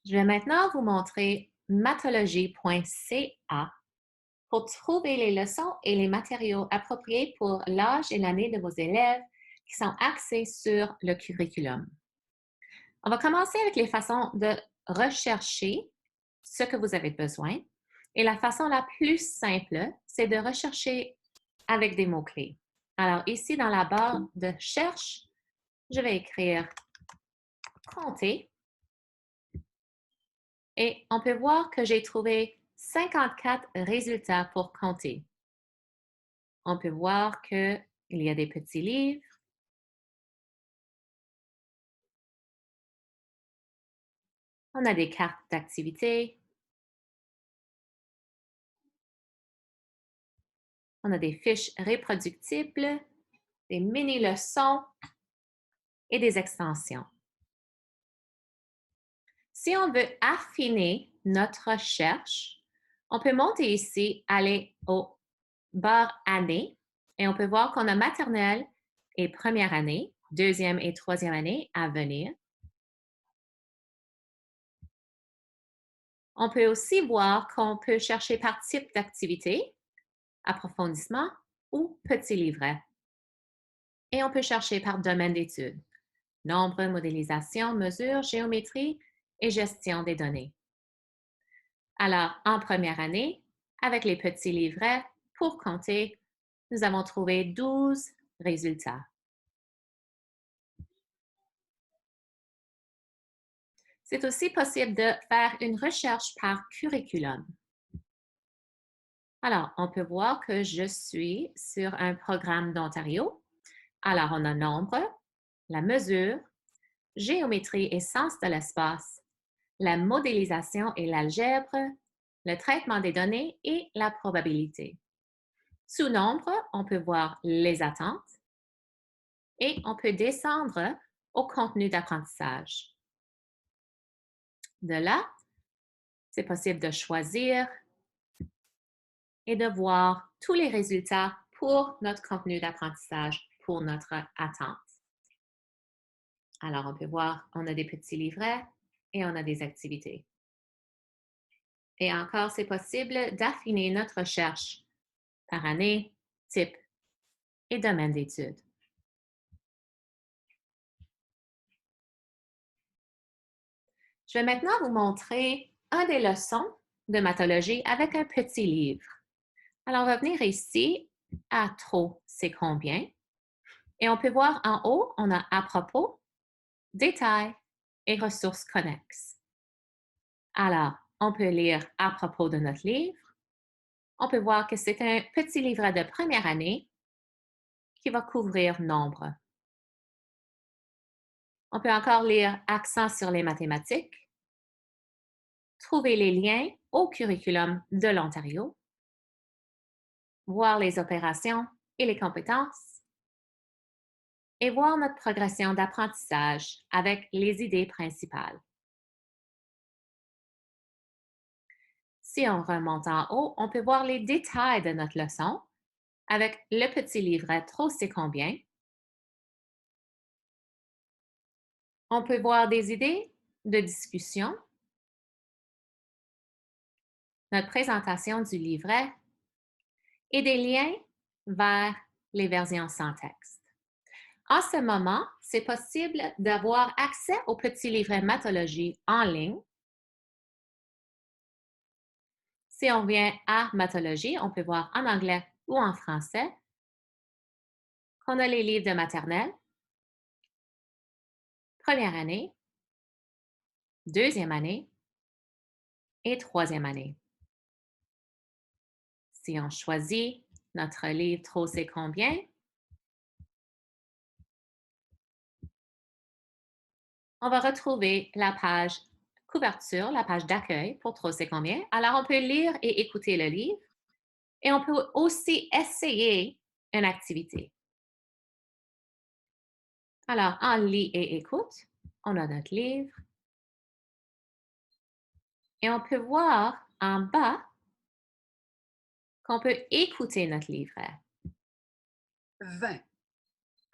Je vais maintenant vous montrer mathologie.ca pour trouver les leçons et les matériaux appropriés pour l'âge et l'année de vos élèves qui sont axés sur le curriculum. On va commencer avec les façons de rechercher ce que vous avez besoin. Et la façon la plus simple, c'est de rechercher avec des mots-clés. Alors ici, dans la barre de recherche, je vais écrire compter et on peut voir que j'ai trouvé 54 résultats pour compter. On peut voir qu'il y a des petits livres. On a des cartes d'activité. On a des fiches reproductibles, des mini-leçons et des extensions. Si on veut affiner notre recherche, on peut monter ici, aller au barre année et on peut voir qu'on a maternelle et première année, deuxième et troisième année à venir. On peut aussi voir qu'on peut chercher par type d'activité, approfondissement ou petit livret. Et on peut chercher par domaine d'études, nombre, modélisation, mesure, géométrie et gestion des données. Alors, en première année, avec les petits livrets, pour compter, nous avons trouvé 12 résultats. C'est aussi possible de faire une recherche par curriculum. Alors, on peut voir que je suis sur un programme d'Ontario. Alors, on a nombre, la mesure, géométrie et sens de l'espace, la modélisation et l'algèbre, le traitement des données et la probabilité. Sous nombre, on peut voir les attentes et on peut descendre au contenu d'apprentissage. De là, c'est possible de choisir et de voir tous les résultats pour notre contenu d'apprentissage, pour notre attente. Alors, on peut voir, on a des petits livrets et on a des activités. Et encore, c'est possible d'affiner notre recherche par année, type et domaine d'études. Je vais maintenant vous montrer un des leçons de mathologie avec un petit livre. Alors, on va venir ici à trop, c'est combien? Et on peut voir en haut, on a à propos, détails et ressources connexes. Alors, on peut lire à propos de notre livre. On peut voir que c'est un petit livret de première année qui va couvrir nombre. On peut encore lire accent sur les mathématiques, trouver les liens au curriculum de l'Ontario, voir les opérations et les compétences, et voir notre progression d'apprentissage avec les idées principales. Si on remonte en haut, on peut voir les détails de notre leçon avec le petit livret Trop c'est combien. On peut voir des idées de discussion, notre présentation du livret et des liens vers les versions sans texte. En ce moment, c'est possible d'avoir accès au petit livret Mathologie en ligne. Si on vient à Mathologie, on peut voir en anglais ou en français qu'on a les livres de maternelle, première année, deuxième année et troisième année. Si on choisit notre livre Trop c'est combien, on va retrouver la page couverture, la page d'accueil pour Trop c'est combien. Alors, on peut lire et écouter le livre et on peut aussi essayer une activité. Alors, en lit et écoute, on a notre livre et on peut voir en bas qu'on peut écouter notre livret. 20.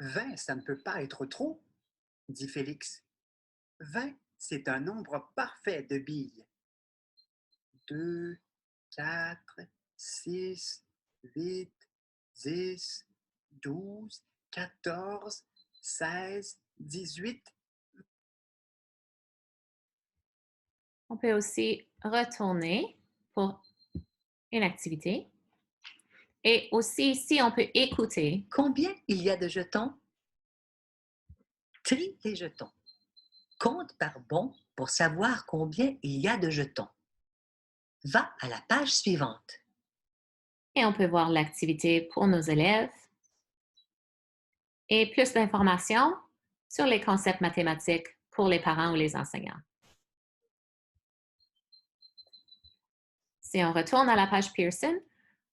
20, ça ne peut pas être trop, dit Félix. 20 C'est un nombre parfait de billes. 2, 4, 6, 8, 10, 12, 14, 16, 18. On peut aussi retourner pour une activité. Et aussi ici, on peut écouter. Combien il y a de jetons? Trie les jetons. Compte par bon pour savoir combien il y a de jetons. Va à la page suivante. Et on peut voir l'activité pour nos élèves et plus d'informations sur les concepts mathématiques pour les parents ou les enseignants. Si on retourne à la page Pearson,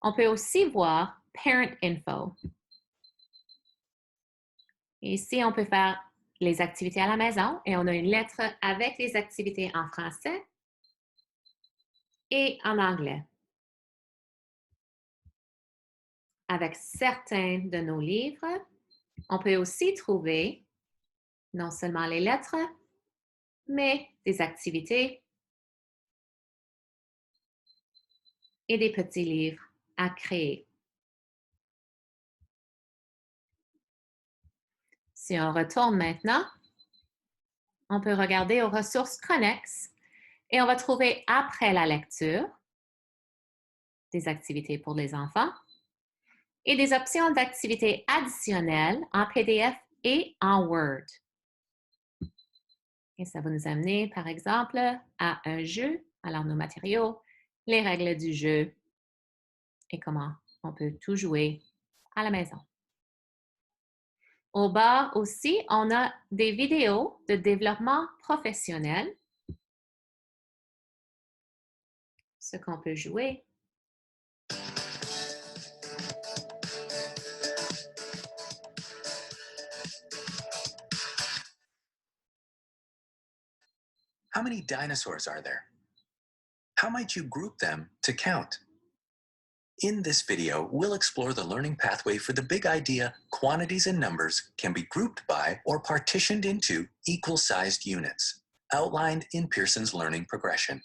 on peut aussi voir Parent Info. Ici, on peut faire les activités à la maison et on a une lettre avec les activités en français et en anglais. Avec certains de nos livres, on peut aussi trouver non seulement les lettres, mais des activités et des petits livres à créer. Si on retourne maintenant, on peut regarder aux ressources connexes et on va trouver après la lecture des activités pour les enfants et des options d'activités additionnelles en PDF et en Word. Et ça va nous amener, par exemple, à un jeu, alors nos matériaux, les règles du jeu et comment on peut tout jouer à la maison. Au bas aussi, on a des vidéos de développement professionnel, ce qu'on peut jouer. How many dinosaurs are there? How might you group them to count? In this video, we'll explore the learning pathway for the big idea quantities and numbers can be grouped by or partitioned into equal-sized units, outlined in Pearson's learning progression.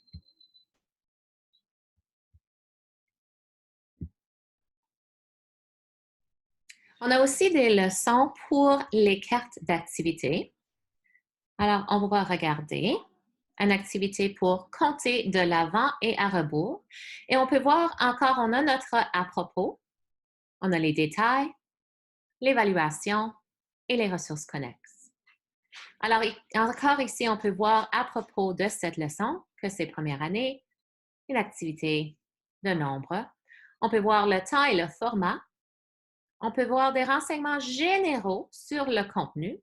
On a aussi des leçons pour les cartes d'activité. Alors, on va regarder une activité pour compter de l'avant et à rebours. Et on peut voir encore, on a notre à propos, on a les détails, l'évaluation et les ressources connexes. Alors, encore ici, on peut voir à propos de cette leçon que c'est première année, une activité de nombre. On peut voir le temps et le format. On peut voir des renseignements généraux sur le contenu,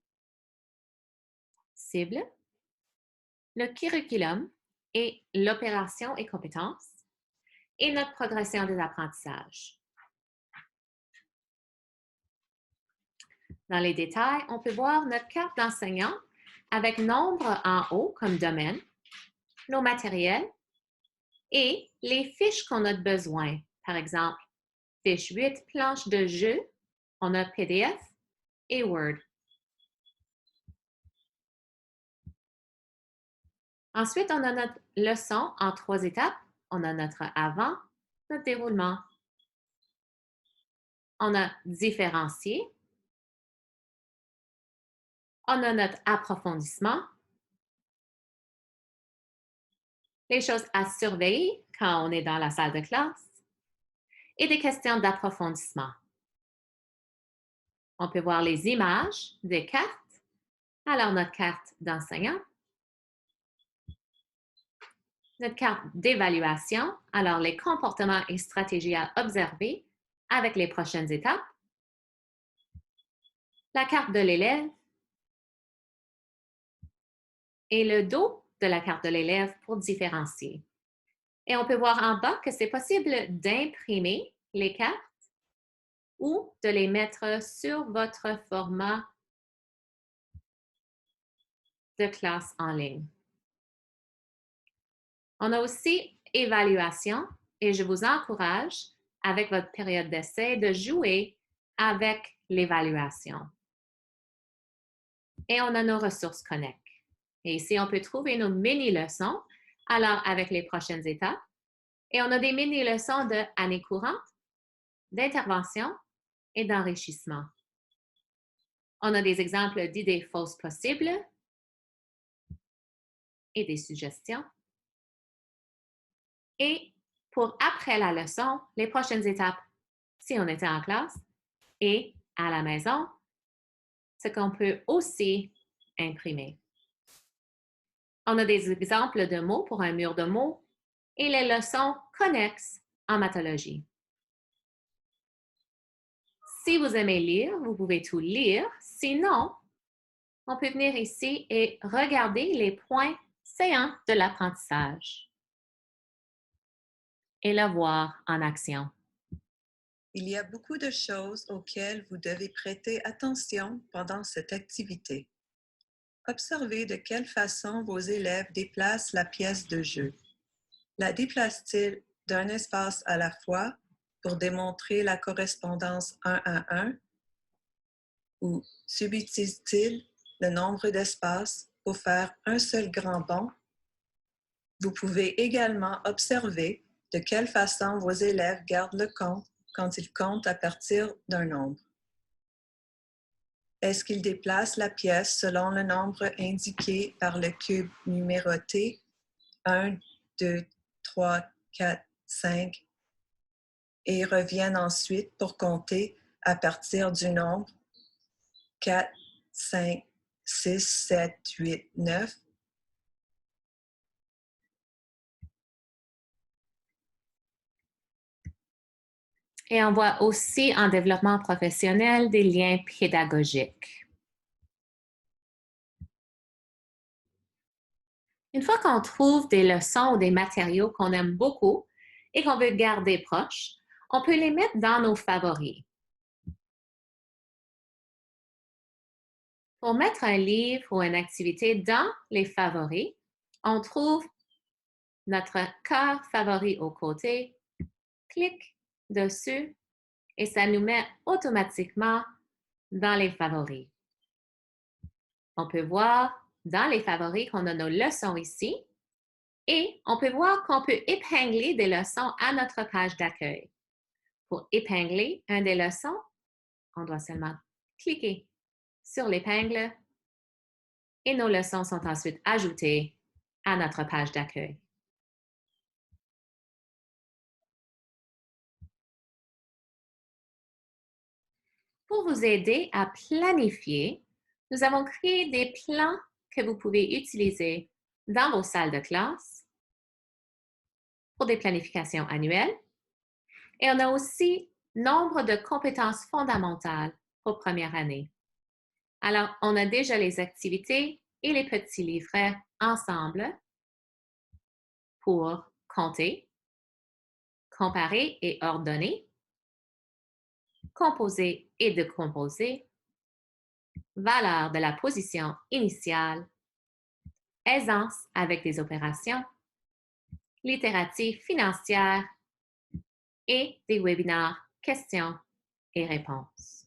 cible, le curriculum et l'opération et compétences, et notre progression des apprentissages. Dans les détails, on peut voir notre carte d'enseignant avec nombre en haut comme domaine, nos matériels et les fiches qu'on a besoin. Par exemple, fiche 8, planche de jeu, on a PDF et Word. Ensuite, on a notre leçon en 3 étapes. On a notre avant, notre déroulement. On a différencié. On a notre approfondissement. Les choses à surveiller quand on est dans la salle de classe. Et des questions d'approfondissement. On peut voir les images des cartes. Alors, notre carte d'enseignant. Notre carte d'évaluation. Alors, les comportements et stratégies à observer avec les prochaines étapes. La carte de l'élève. Et le dos de la carte de l'élève pour différencier. Et on peut voir en bas que c'est possible d'imprimer les cartes ou de les mettre sur votre format de classe en ligne. On a aussi évaluation et je vous encourage, avec votre période d'essai, de jouer avec l'évaluation. Et on a nos ressources Connect. Et ici, on peut trouver nos mini-leçons, alors avec les prochaines étapes. Et on a des mini-leçons de année courante, d'intervention et d'enrichissement. On a des exemples d'idées fausses possibles et des suggestions. Et pour après la leçon, les prochaines étapes, si on était en classe et à la maison, ce qu'on peut aussi imprimer. On a des exemples de mots pour un mur de mots et les leçons connexes en mathologie. Si vous aimez lire, vous pouvez tout lire. Sinon, on peut venir ici et regarder les points saillants de l'apprentissage et le voir en action. Il y a beaucoup de choses auxquelles vous devez prêter attention pendant cette activité. Observez de quelle façon vos élèves déplacent la pièce de jeu. La déplacent-ils d'un espace à la fois pour démontrer la correspondance 1 à 1 ou subutilisent-ils le nombre d'espaces pour faire un seul grand bond? Vous pouvez également observer de quelle façon vos élèves gardent le compte quand ils comptent à partir d'un nombre. Est-ce qu'ils déplacent la pièce selon le nombre indiqué par le cube numéroté 1, 2, 3, 4, 5 et reviennent ensuite pour compter à partir du nombre 4, 5, 6, 7, 8, 9? Et on voit aussi en développement professionnel des liens pédagogiques. Une fois qu'on trouve des leçons ou des matériaux qu'on aime beaucoup et qu'on veut garder proches, on peut les mettre dans nos favoris. Pour mettre un livre ou une activité dans les favoris, on trouve notre cœur favori au côté, clique dessus et ça nous met automatiquement dans les favoris. On peut voir dans les favoris qu'on a nos leçons ici et on peut voir qu'on peut épingler des leçons à notre page d'accueil. Pour épingler une des leçons, on doit seulement cliquer sur l'épingle et nos leçons sont ensuite ajoutées à notre page d'accueil. Pour vous aider à planifier, nous avons créé des plans que vous pouvez utiliser dans vos salles de classe pour des planifications annuelles. Et on a aussi nombre de compétences fondamentales pour première année. Alors, on a déjà les activités et les petits livrets ensemble pour compter, comparer et ordonner, composer et décomposer, valeur de la position initiale, aisance avec des opérations, littératie financière et des webinaires questions et réponses.